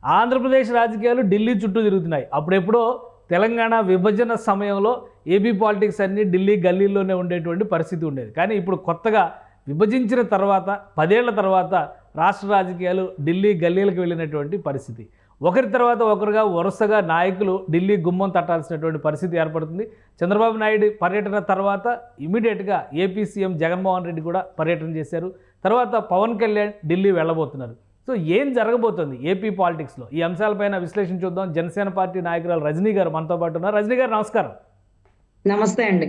ఆంధ్రప్రదేశ్ రాజకీయాలు ఢిల్లీ చుట్టూ తిరుగుతున్నాయి. అప్పుడెప్పుడో తెలంగాణ విభజన సమయంలో ఏపీ పాలిటిక్స్ అన్నీ ఢిల్లీ గల్లీల్లోనే ఉండేటువంటి పరిస్థితి ఉండేది. కానీ ఇప్పుడు కొత్తగా విభజించిన తర్వాత 10 ఏళ్ల తర్వాత రాష్ట్ర రాజకీయాలు ఢిల్లీ గల్లీలకు వెళ్ళినటువంటి పరిస్థితి. ఒకరి తర్వాత ఒకరుగా వరుసగా నాయకులు ఢిల్లీ గుమ్మం తట్టాల్సినటువంటి పరిస్థితి ఏర్పడుతుంది. చంద్రబాబు నాయుడు పర్యటన తర్వాత ఇమీడియట్గా ఏపీ సీఎం జగన్మోహన్ రెడ్డి కూడా పర్యటన చేశారు. తర్వాత పవన్ కళ్యాణ్ ఢిల్లీ వెళ్ళబోతున్నారు. సో ఏం జరగబోతుంది ఏపీ పాలిటిక్స్లో? ఈ అంశాలపైన విశ్లేషణ చూద్దాం. జనసేన పార్టీ నాయకురాలు రజనీ గారు మనతో పాటు ఉన్నారు. రజనీ గారు నమస్కారం. నమస్తే అండి.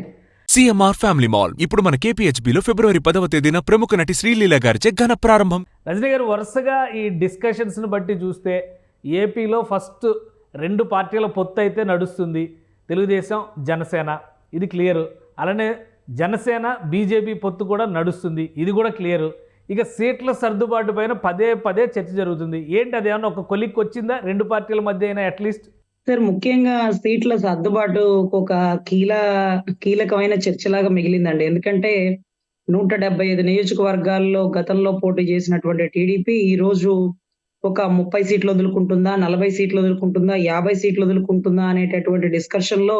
సిఎంఆర్ ఫ్యామిలీ మాల్ ఇప్పుడు మన కేపీహెచ్బీలో ఫిబ్రవరి 10వ తేదీన ప్రముఖ నటి శ్రీలీల గారిచే ఘన ప్రారంభం. రజనీ గారు, వరుసగా ఈ డిస్కషన్స్ని బట్టి చూస్తే ఏపీలో ఫస్ట్ 2 పార్టీల పొత్తు అయితే నడుస్తుంది. తెలుగుదేశం, జనసేన, ఇది క్లియరు. అలానే జనసేన బీజేపీ పొత్తు కూడా నడుస్తుంది, ఇది కూడా క్లియరు. ఇక సీట్ల సర్దుబాటు పైన పదే చర్చ జరుగుతుంది. ఏంటి, అదేమన్నా ఒక కొలిక్కి వచ్చిందా 2 పార్టీల మధ్య అయినా అట్లీస్ట్? సార్, ముఖ్యంగా సీట్ల సర్దుబాటు ఒక కీలకమైన చర్చలాగా మిగిలిందండి. ఎందుకంటే 175 నియోజకవర్గాల్లో గతంలో పోటీ చేసినటువంటి టీడీపీ ఈ రోజు ఒక 30 సీట్లు వదులుకుంటుందా, 40 సీట్లు వదులుకుంటుందా, 50 సీట్లు వదులుకుంటుందా అనేటటువంటి డిస్కషన్ లో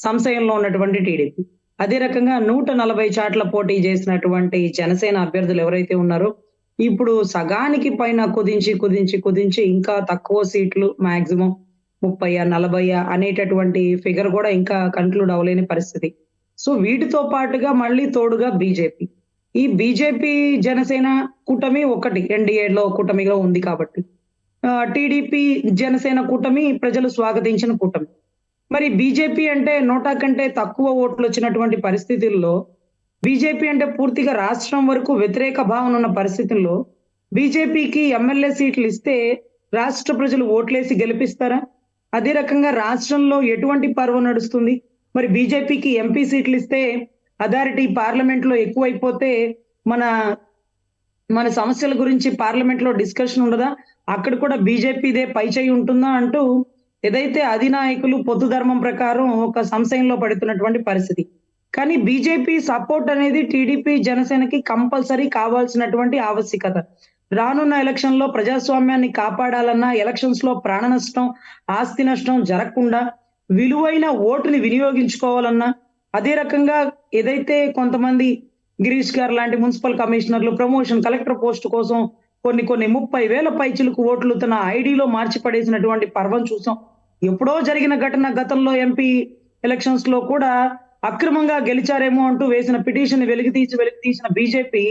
సంశయంలో ఉన్నటువంటి టీడీపీ. అదే రకంగా 140 చాట్ల పోటీ చేసినటువంటి జనసేన అభ్యర్థులు ఎవరైతే ఉన్నారో ఇప్పుడు సగానికి పైన కుదించి ఇంకా తక్కువ సీట్లు, మాక్సిమం 30 40 అనేటటువంటి ఫిగర్ కూడా ఇంకా కన్క్లూడ్ అవ్వలేని పరిస్థితి. సో వీటితో పాటుగా మళ్ళీ తోడుగా బీజేపీ, ఈ బీజేపీ జనసేన కూటమి ఒకటి ఎన్డీఏలో కూటమిగా ఉంది కాబట్టి టీడీపీ జనసేన కూటమి ప్రజలు స్వాగతించిన కూటమి. మరి బీజేపీ అంటే 100 కంటే తక్కువ ఓట్లు వచ్చినటువంటి పరిస్థితుల్లో, బీజేపీ అంటే పూర్తిగా రాష్ట్రం వరకు వ్యతిరేక భావన ఉన్న పరిస్థితుల్లో బీజేపీకి ఎమ్మెల్యే సీట్లు ఇస్తే రాష్ట్ర ప్రజలు ఓట్లేసి గెలిపిస్తారా? అదే రకంగా రాష్ట్రంలో ఎటువంటి పర్వం నడుస్తుంది? మరి బీజేపీకి ఎంపీ సీట్లు ఇస్తే అథారిటీ పార్లమెంట్ లో ఎక్కువైపోతే మన సమస్యల గురించి పార్లమెంట్ లో డిస్కషన్ ఉండదా? అక్కడ కూడా బీజేపీదే పైచేయి ఉంటుందా అంటూ ఏదైతే అధినాయకులు పొత్తు ధర్మం ప్రకారం ఒక సంశయంలో పడుతున్నటువంటి పరిస్థితి. కానీ బీజేపీ సపోర్ట్ అనేది టీడీపీ జనసేనకి కంపల్సరీ కావాల్సినటువంటి ఆవశ్యకత. రానున్న ఎలక్షన్ లో ప్రజాస్వామ్యాన్ని కాపాడాలన్నా, ఎలక్షన్స్ లో ప్రాణ నష్టం, ఆస్తి నష్టం జరగకుండా విలువైన ఓటుని వినియోగించుకోవాలన్నా, అదే రకంగా ఏదైతే కొంతమంది గిరీష్ గారు లాంటి మున్సిపల్ కమిషనర్లు ప్రమోషన్, కలెక్టర్ పోస్ట్ కోసం కొన్ని 30,000 పైచిలకు ఓట్లు తన ఐడిలో మార్చి పడేసినటువంటి పర్వం చూసాం. ఎప్పుడో జరిగిన ఘటన. గతంలో ఎంపీ ఎలక్షన్స్ లో కూడా అక్రమంగా గెలిచారేమో అంటూ వేసిన పిటిషన్ వెలికి తీసిన బీజేపీ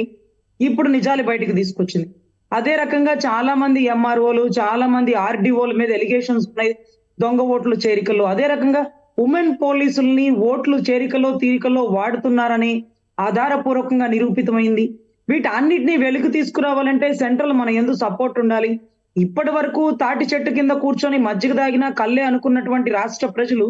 ఇప్పుడు నిజాలు బయటకు తీసుకొచ్చింది. అదే రకంగా చాలా మంది ఎంఆర్ఓలు, చాలా మంది ఆర్డీఓల మీద ఎలిగేషన్స్ ఉన్నాయి, దొంగ ఓట్లు చేరికల్లో. అదే రకంగా ఉమెన్ పోలీసుల్ని ఓట్లు చేరికలో తీరికలో వాడుతున్నారని ఆధారపూర్వకంగా నిరూపితమైంది. వీటన్నిటిని వెలుగు తీసుకురావాలంటే సెంట్రల్ మన యందు సపోర్ట్ ఉండాలి. ఇప్పటి వరకు తాటి చెట్టు కింద కూర్చొని మజ్జిగ దాగినా కళ్ళే అనుకున్నటువంటి రాష్ట్ర ప్రజలు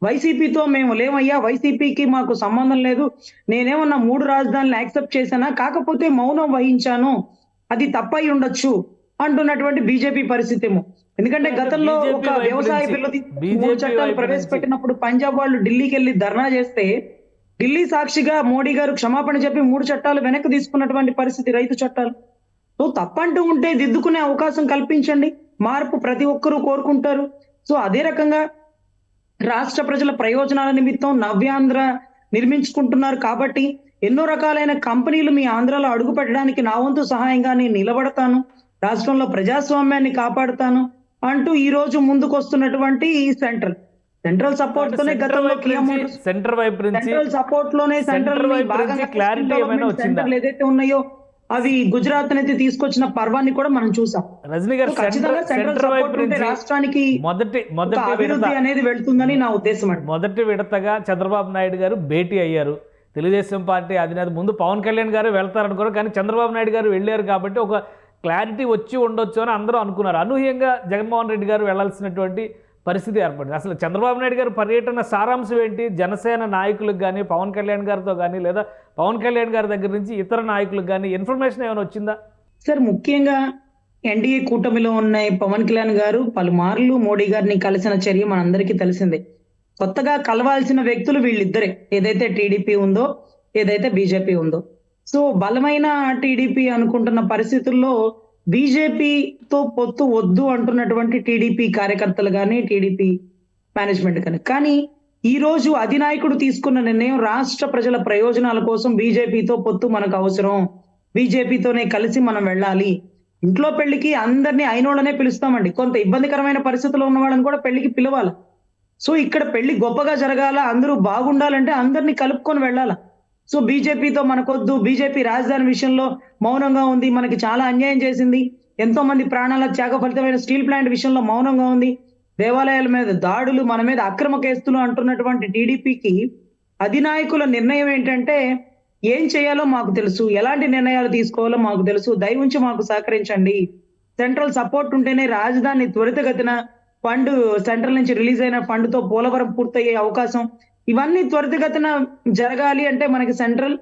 వైసీపీతో మేము లేమయ్యా, వైసీపీకి మాకు సంబంధం లేదు, నేనేమన్నా 3 రాజధానులు యాక్సెప్ట్ చేశానా, కాకపోతే మౌనం వహించాను, అది తప్పై ఉండొచ్చు అంటున్నటువంటి బీజేపీ పరిస్థితి ఏమో. ఎందుకంటే గతంలో ఒక వ్యవసాయ బిల్లు 3 చట్టాలు ప్రవేశపెట్టినప్పుడు పంజాబ్ వాళ్ళు ఢిల్లీకి వెళ్ళి ధర్నా చేస్తే ఢిల్లీ సాక్షిగా మోడీ గారు క్షమాపణ చెప్పి 3 చట్టాలు వెనక్కి తీసుకున్నటువంటి పరిస్థితి, రైతు చట్టాలు. సో తప్పంటూ ఉంటే దిద్దుకునే అవకాశం కల్పించండి. మార్పు ప్రతి ఒక్కరూ కోరుకుంటారు. సో అదే రకంగా రాష్ట్ర ప్రజల ప్రయోజనాల నిమిత్తం నవ్యాంధ్ర నిర్మించుకుంటున్నారు కాబట్టి ఎన్నో రకాలైన కంపెనీలు మీ ఆంధ్రాలో అడుగు పెట్టడానికి నా వంతు సహాయంగా నేను నిలబడతాను, రాష్ట్రంలో ప్రజాస్వామ్యాన్ని కాపాడుతాను అంటూ ఈ రోజు ముందుకు వస్తున్నటువంటి ఈ సెంట్రల్ సపోర్ట్ తోనే గతంలో సెంట్రల్ సపోర్ట్ లోనే సెంట్రల్ ఏదైతే ఉన్నాయో అవి గుజరాత్ అనేది తీసుకొచ్చిన పర్వాన్ని కూడా మనం చూసాం. రజనీ గారు, రాష్ట్రానికి మొదటి అభివృద్ధి అనేది వెళ్తుందని నా ఉద్దేశం. మొదటి విడతగా చంద్రబాబు నాయుడు గారు భేటీ అయ్యారు. తెలుగుదేశం పార్టీ అధినేత ముందు పవన్ కళ్యాణ్ గారు వెళ్తారనుకోరు, కానీ చంద్రబాబు నాయుడు గారు వెళ్ళారు కాబట్టి ఒక క్లారిటీ వచ్చి ఉండొచ్చు అని అందరూ అనుకున్నారు. అనూహ్యంగా జగన్మోహన్ రెడ్డి గారు వెళ్లాల్సినటువంటి పరిస్థితి ఏర్పడింది. అసలు చంద్రబాబు నాయుడు గారు పర్యటన సారాంశం ఏంటి? జనసేన నాయకులకు కానీ, పవన్ కళ్యాణ్ గారితో కానీ, లేదా పవన్ కళ్యాణ్ గారి దగ్గర నుంచి ఇతర నాయకులకు కానీ ఇన్ఫర్మేషన్ ఏమైనా వచ్చిందా? సార్, ముఖ్యంగా ఎన్డీఏ కూటమిలో ఉన్న పవన్ కళ్యాణ్ గారు పలుమార్లు మోడీ గారిని కలిసిన చర్య మనందరికీ తెలిసిందే. కొత్తగా కలవాల్సిన వ్యక్తులు వీళ్ళిద్దరే, ఏదైతే టీడీపీ ఉందో, ఏదైతే బీజేపీ ఉందో. సో బలమైన టీడీపీ అనుకుంటున్న పరిస్థితుల్లో బీజేపీతో పొత్తు వద్దు అంటున్నటువంటి టీడీపీ కార్యకర్తలు కానీ టీడీపీ మేనేజ్మెంట్ కానీ ఈ రోజు అధినాయకుడు తీసుకున్న నిర్ణయం రాష్ట్ర ప్రజల ప్రయోజనాల కోసం బీజేపీతో పొత్తు మనకు అవసరం, బీజేపీతోనే కలిసి మనం వెళ్ళాలి. ఇంట్లో పెళ్లికి అందరినీ అయినోళ్ళనే పిలుస్తామండి, కొంత ఇబ్బందికరమైన పరిస్థితుల్లో ఉన్న వాళ్ళని కూడా పెళ్లికి పిలవాలి. సో ఇక్కడ పెళ్లి గొప్పగా జరగాల, అందరూ బాగుండాలంటే అందరినీ కలుపుకొని వెళ్ళాల. సో బీజేపీతో మనకొద్దు, బీజేపీ రాజధాని విషయంలో మౌనంగా ఉంది, మనకి చాలా అన్యాయం చేసింది, ఎంతో మంది ప్రాణాల త్యాగ ఫలితమైన స్టీల్ ప్లాంట్ విషయంలో మౌనంగా ఉంది, దేవాలయాల మీద దాడులు, మన మీద అక్రమ కేసులు అంటున్నటువంటి టీడీపీకి అధినాయకుల నిర్ణయం ఏంటంటే ఏం చేయాలో మాకు తెలుసు, ఎలాంటి నిర్ణయాలు తీసుకోవాలో మాకు తెలుసు, దయవుంచి మాకు సహకరించండి, సెంట్రల్ సపోర్ట్ ఉంటేనే రాజధాని త్వరితగతిన ఫండ్, సెంట్రల్ నుంచి రిలీజ్ అయిన ఫండ్ తో పోలవరం పూర్తయ్యే అవకాశం, ఇవన్నీ త్వరితగతిన జరగాలి అంటే మనకి సెంట్రల్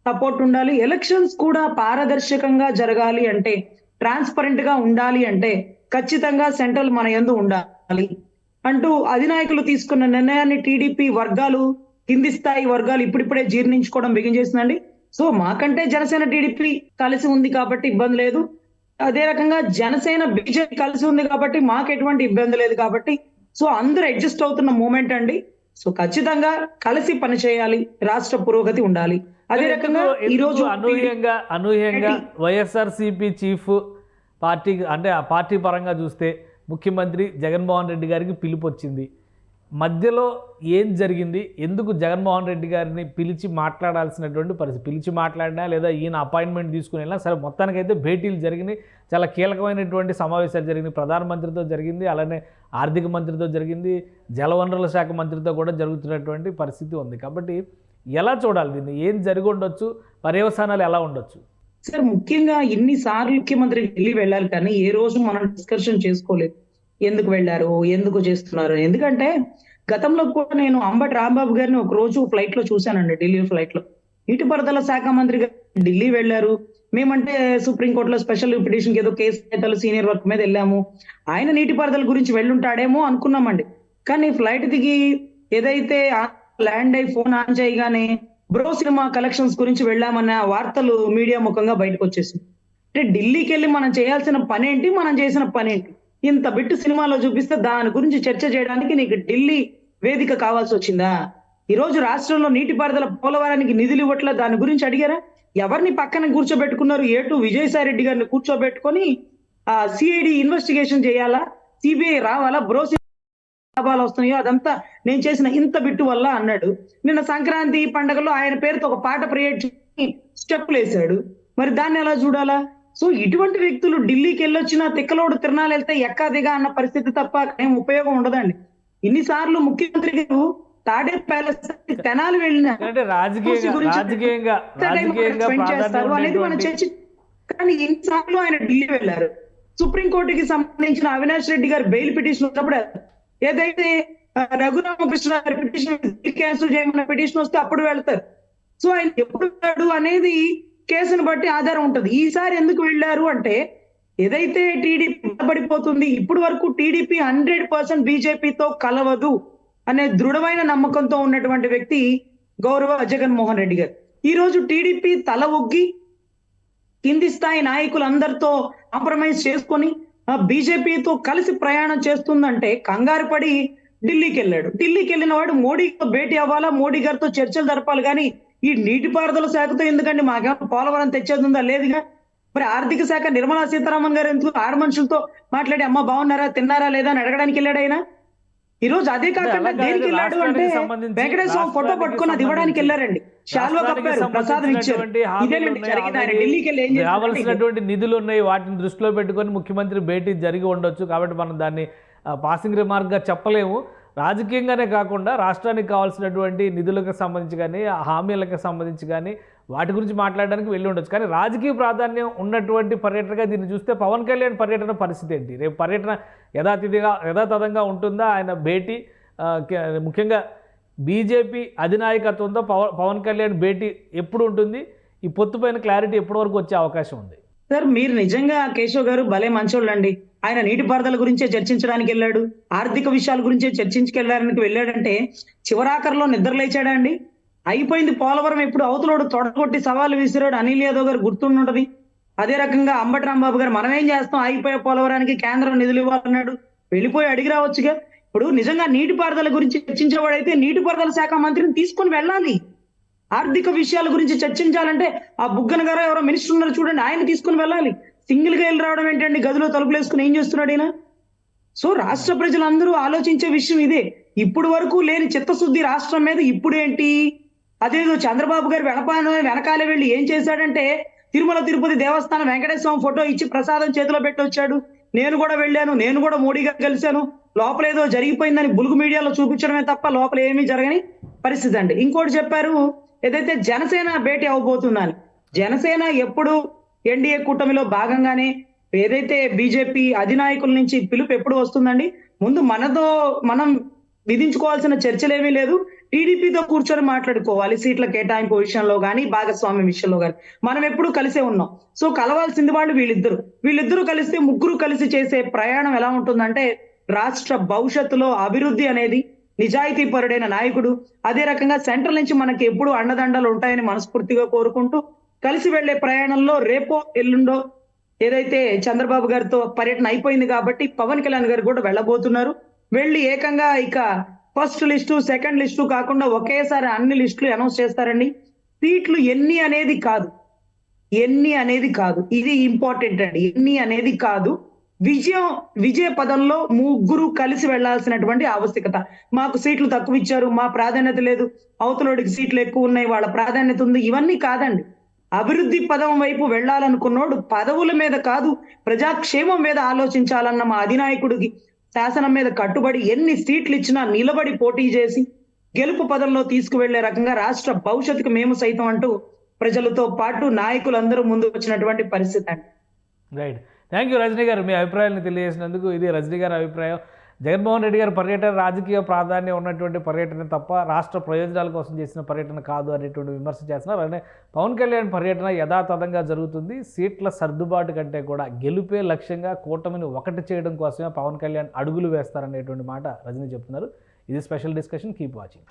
సపోర్ట్ ఉండాలి. ఎలక్షన్స్ కూడా పారదర్శకంగా జరగాలి అంటే, ట్రాన్స్పరెంట్ గా ఉండాలి అంటే ఖచ్చితంగా సెంట్రల్ మన యందు ఉండాలి అంటూ అధినాయకులు తీసుకున్న నిర్ణయాన్ని టీడీపీ వర్గాలు, కింది స్థాయి వర్గాలు ఇప్పుడిప్పుడే జీర్ణించుకోవడం బిగించేసిందండి. సో మాకంటే జనసేన టీడీపీ కలిసి ఉంది కాబట్టి ఇబ్బంది లేదు, అదే రకంగా జనసేన బీజేపీ కలిసి ఉంది కాబట్టి మాకు ఎటువంటి ఇబ్బంది లేదు కాబట్టి సో అందరూ అడ్జస్ట్ అవుతున్న మూమెంట్ అండి. సో ఖచ్చితంగా కలిసి పనిచేయాలి, రాష్ట్ర పురోగతి ఉండాలి. అదే రకంగా ఈ రోజు అనూహ్యంగా వైఎస్ఆర్సీపీ చీఫ్ పార్టీకి అంటే ఆ పార్టీ పరంగా చూస్తే ముఖ్యమంత్రి జగన్మోహన్ రెడ్డి గారికి పిలుపు వచ్చింది. మధ్యలో ఏం జరిగింది, ఎందుకు జగన్మోహన్ రెడ్డి గారిని పిలిచి మాట్లాడాల్సినటువంటి పరిస్థితి, పిలిచి మాట్లాడినా లేదా ఈయన అపాయింట్మెంట్ తీసుకుని వెళ్ళినా సరే మొత్తానికైతే భేటీలు జరిగినాయి, చాలా కీలకమైనటువంటి సమావేశాలు జరిగినాయి. ప్రధానమంత్రితో జరిగింది, అలానే ఆర్థిక మంత్రితో జరిగింది, జలవనరుల శాఖ మంత్రితో కూడా జరుగుతున్నటువంటి పరిస్థితి ఉంది. కాబట్టి ఎలా చూడాలి దీన్ని, ఏం జరిగి ఉండొచ్చు, పర్యవసానాలు ఎలా ఉండొచ్చు? సార్ ముఖ్యంగా ఇన్నిసార్లు ముఖ్యమంత్రి ఢిల్లీ వెళ్ళాలి కానీ ఏ రోజు మనం డిస్కషన్ చేసుకోలేదు ఎందుకు వెళ్ళారు, ఎందుకు చేస్తున్నారు. ఎందుకంటే గతంలో కూడా నేను అంబటి రాంబాబు గారిని ఒక రోజు ఫ్లైట్ లో చూశానండి, ఢిల్లీ ఫ్లైట్ లో. నీటిపారుదల శాఖ మంత్రి గారు ఢిల్లీ వెళ్ళారు, మేమంటే సుప్రీంకోర్టులో స్పెషల్ పిటిషన్ ఏదో కేసు నేతలు సీనియర్ వర్క్ మీద వెళ్ళాము, ఆయన నీటిపారుదల గురించి వెళ్ళుంటాడేమో అనుకున్నామండి. కానీ ఫ్లైట్ దిగి ఏదైతే ల్యాండ్ అయి ఫోన్ ఆన్ చేయగానే బ్రో సినిమా కలెక్షన్స్ గురించి వెళ్ళామన్న వార్తలు మీడియా ముఖంగా బయటకు వచ్చేసింది. అంటే ఢిల్లీకి వెళ్ళి మనం చేయాల్సిన పని ఏంటి, మనం చేసిన పని ఏంటి, ఇంత బిట్టు సినిమాలో చూపిస్తే దాని గురించి చర్చ చేయడానికి నీకు ఢిల్లీ వేదిక కావాల్సి వచ్చిందా? ఈ రోజు రాష్ట్రంలో నీటిపారుదల పోలవరానికి నిధులు ఇవ్వట్లే, దాని గురించి అడిగారా? ఎవరిని పక్కన కూర్చోబెట్టుకున్నారు? ఏటు విజయసాయి రెడ్డి గారిని కూర్చోబెట్టుకొని సిఐడి ఇన్వెస్టిగేషన్ చేయాలా, సిబిఐ రావాలా, బ్రో లాభాలు వస్తున్నాయో అదంతా నేను చేసిన ఇంత బిట్టు వల్ల అన్నాడు. నిన్న సంక్రాంతి పండుగలో ఆయన పేరుతో ఒక పాట క్రియేట్ చేసి స్టెప్లు వేశాడు. మరి దాన్ని ఎలా చూడాలా? సో ఇటువంటి వ్యక్తులు ఢిల్లీకి వెళ్ళొచ్చినా తిక్కలోడు తిరణాలు వెళ్తే ఎక్కాదిగా అన్న పరిస్థితి తప్ప ఏం ఉపయోగం ఉండదండి. ఇన్నిసార్లు ముఖ్యమంత్రి గారు తాడే ప్యాలెస్ తెనాలి వెళ్ళిన అనేది మనం చర్చ. కానీ ఇన్నిసార్లు ఆయన ఢిల్లీ వెళ్ళారు. సుప్రీంకోర్టుకి సంబంధించిన అవినాష్ రెడ్డి గారు బెయిల్ పిటిషన్ ఉన్నప్పుడు, ఏదైతే రఘురామకృష్ణ పిటిషన్ క్యాన్సిల్ చేయమన్న పిటిషన్ వస్తే అప్పుడు వెళ్తారు. సో ఆయన ఎప్పుడు వెళ్ళాడు అనేది కేసును బట్టి ఆధారం ఉంటుంది. ఈసారి ఎందుకు వెళ్ళారు అంటే ఏదైతే టీడీపీ పడిపోతుంది, ఇప్పుడు వరకు టీడీపీ 100% బీజేపీతో కలవదు అనే దృఢమైన నమ్మకంతో ఉన్నటువంటి వ్యక్తి గౌరవ జగన్మోహన్ రెడ్డి గారు. ఈ రోజు టీడీపీ తల ఒగ్గి కింది స్థాయి నాయకులందరితో కాంప్రమైజ్ చేసుకొని బీజేపీతో కలిసి ప్రయాణం చేస్తుందంటే కంగారు పడి ఢిల్లీకి వెళ్ళాడు. ఢిల్లీకి వెళ్ళిన వాడు మోడీతో భేటీ అవ్వాలా, మోడీ గారితో చర్చలు జరపాలి. కానీ ఈ నీటిపారుదల శాఖతో ఎందుకండి, మాకేమో పోలవరం తెచ్చేది ఉందా? లేదుగా. మరి ఆర్థిక శాఖ నిర్మలా సీతారామన్ గారు ఎందుకు 6 మనుషులతో మాట్లాడి అమ్మ బాగున్నారా, తిన్నారా లేదా అని అడగడానికి వెళ్ళాడు ఆయన. ఈ రోజు అదే కాకుండా దేనికి వెళ్ళాడు అంటే వెంకటేశ్వర ఫోటో పట్టుకొని అది ఇవ్వడానికి వెళ్ళారండి, శాల్వా కప్పారు, ప్రసాదం ఇచ్చారు. ఇదేనండి జరిగింది. ఆయన ఢిల్లీకి వెళ్ళి ఏం చేశారు? రావాల్సినటువంటి నిధులు ఉన్నాయి, వాటిని దృష్టిలో పెట్టుకొని ముఖ్యమంత్రి భేటీ జరిగి ఉండొచ్చు. కాబట్టి మనం దాన్ని పాసింగ్ రిమార్క్ గా చెప్పలేము. రాజకీయంగానే కాకుండా రాష్ట్రానికి కావాల్సినటువంటి నిధులకు సంబంధించి కానీ, హామీలకు సంబంధించి కానీ వాటి గురించి మాట్లాడడానికి వెళ్ళి ఉండొచ్చు. కానీ రాజకీయ ప్రాధాన్యం ఉన్నటువంటి పర్యటనగా దీన్ని చూస్తే పవన్ కళ్యాణ్ పర్యటన పరిస్థితి ఏంటి? రేపు పర్యటన యథాతథంగా ఉంటుందా? ఆయన భేటీ ముఖ్యంగా బీజేపీ అధినాయకత్వంతో పవన్ కళ్యాణ్ భేటీ ఎప్పుడు ఉంటుంది? ఈ పొత్తు పైన క్లారిటీ ఎప్పటి వరకు వచ్చే అవకాశం ఉంది? సార్ మీరు నిజంగా కేశవ్ గారు భలే మంచోళ్ళండి. ఆయన నీటిపారుదల గురించే చర్చించడానికి వెళ్ళాడు, ఆర్థిక విషయాల గురించే చర్చించుకెళ్ళడానికి వెళ్ళాడంటే చివరాఖరిలో నిద్ర లేచాడా అండి? అయిపోయింది పోలవరం, ఎప్పుడు అవతలోడు తొడగొట్టి సవాలు విసిరాడు అనిల్ యాదవ్ గారు గుర్తుండదు. అదే రకంగా అంబటి రాంబాబు గారు మనం ఏం చేస్తాం, ఆగిపోయే పోలవరానికి కేంద్రం నిధులు ఇవ్వాలన్నాడు, వెళ్ళిపోయి అడిగి రావచ్చుగా. ఇప్పుడు నిజంగా నీటిపారుదల గురించి చర్చించేవాడైతే నీటిపారుదల శాఖ మంత్రిని తీసుకొని వెళ్ళాలి. ఆర్థిక విషయాల గురించి చర్చించాలంటే ఆ బుగ్గన గారు ఎవరో మినిస్టర్ ఉన్నారు చూడండి, ఆయన తీసుకొని వెళ్ళాలి. సింగిల్ గా వెళ్ళి రావడం ఏంటండి, గదిలో తలుపులు వేసుకుని ఏం చేస్తున్నాడు ఈయన? సో రాష్ట్ర ప్రజలందరూ ఆలోచించే విషయం ఇదే. ఇప్పుడు వరకు లేని చిత్తశుద్ధి రాష్ట్రం మీద ఇప్పుడేంటి? అదేదో చంద్రబాబు గారు వెనకాలే వెళ్ళి ఏం చేశాడంటే, తిరుమల తిరుపతి దేవస్థానం వెంకటేశ్వర స్వామి ఫోటో ఇచ్చి ప్రసాదం చేతిలో పెట్టి వచ్చాడు. నేను కూడా వెళ్ళాను, నేను కూడా మోడీ గారు కలిశాను, లోపల ఏదో జరిగిపోయిందని బులుగు మీడియాలో చూపించడమే తప్ప లోపల ఏమీ జరగని పరిస్థితి అండి. ఇంకోటి చెప్పారు, ఏదైతే జనసేన భేటీ అవబోతుందని. జనసేన ఎప్పుడు ఎన్డీఏ కూటమిలో భాగంగానే, ఏదైతే బీజేపీ అధినాయకుల నుంచి పిలుపు ఎప్పుడు వస్తుందండి? ముందు మనం విధించుకోవాల్సిన చర్చలు ఏమీ లేదు, టీడీపీతో కూర్చొని మాట్లాడుకోవాలి సీట్ల కేటాయింపు విషయంలో కానీ భాగస్వామ్య విషయంలో కానీ. మనం ఎప్పుడు కలిసే ఉన్నాం. సో కలవాల్సింది వాళ్ళు వీళ్ళిద్దరూ కలిస్తే, ముగ్గురు కలిసి చేసే ప్రయాణం ఎలా ఉంటుందంటే, రాష్ట్ర భవిష్యత్తులో అభివృద్ధి అనేది, నిజాయితీ పరుడైన నాయకుడు, అదే రకంగా సెంట్రల్ నుంచి మనకి ఎప్పుడు అండదండలు ఉంటాయని మనస్ఫూర్తిగా కోరుకుంటూ కలిసి వెళ్లే ప్రయాణంలో రేపో ఎల్లుండో ఏదైతే చంద్రబాబు గారితో పర్యటన అయిపోయింది కాబట్టి పవన్ కళ్యాణ్ గారు కూడా వెళ్ళబోతున్నారు. వెళ్ళి ఏకంగా ఇక ఫస్ట్ లిస్టు, సెకండ్ లిస్టు కాకుండా ఒకేసారి అన్ని లిస్టులు అనౌన్స్ చేస్తారండి. సీట్లు ఎన్ని అనేది కాదు, ఇది ఇంపార్టెంట్ అండి. ఎన్ని అనేది కాదు, విజయ పదంలో ముగ్గురు కలిసి వెళ్లాల్సినటువంటి ఆవశ్యకత. మాకు సీట్లు తక్కువ ఇచ్చారు, మా ప్రాధాన్యత లేదు, అవతలోడికి సీట్లు ఎక్కువ ఉన్నాయి, వాళ్ళ ప్రాధాన్యత ఉంది, ఇవన్నీ కాదండి. అభివృద్ధి పదం వైపు వెళ్లాలనుకున్నోడు పదవుల మీద కాదు, ప్రజాక్షేమం మీద ఆలోచించాలన్న మా అధినాయకుడికి శాసనం మీద కట్టుబడి ఎన్ని సీట్లు ఇచ్చినా నిలబడి పోటీ చేసి గెలుపు పదంలో తీసుకువెళ్లే రకంగా రాష్ట్ర భవిష్యత్తుకు మేము సైతం అంటూ ప్రజలతో పాటు నాయకులందరూ ముందుకు వచ్చినటువంటి పరిస్థితి అండి. రైట్, థ్యాంక్ యూ రజనీ గారు, మీ అభిప్రాయాలను తెలియజేసినందుకు. ఇది రజనీ గారి అభిప్రాయం. జగన్మోహన్ రెడ్డి గారి పర్యటన రాజకీయ ప్రాధాన్యం ఉన్నటువంటి పర్యటన తప్ప రాష్ట్ర ప్రయోజనాల కోసం చేసిన పర్యటన కాదు అనేటువంటి విమర్శ చేస్తున్నారు. అలానే పవన్ కళ్యాణ్ పర్యటన యథాతథంగా జరుగుతుంది. సీట్ల సర్దుబాటు కంటే కూడా గెలుపే లక్ష్యంగా కూటమిని ఒకటి చేయడం కోసమే పవన్ కళ్యాణ్ అడుగులు వేస్తారనేటువంటి మాట రజనీ చెప్తున్నారు. ఇది స్పెషల్ డిస్కషన్. Keep watching.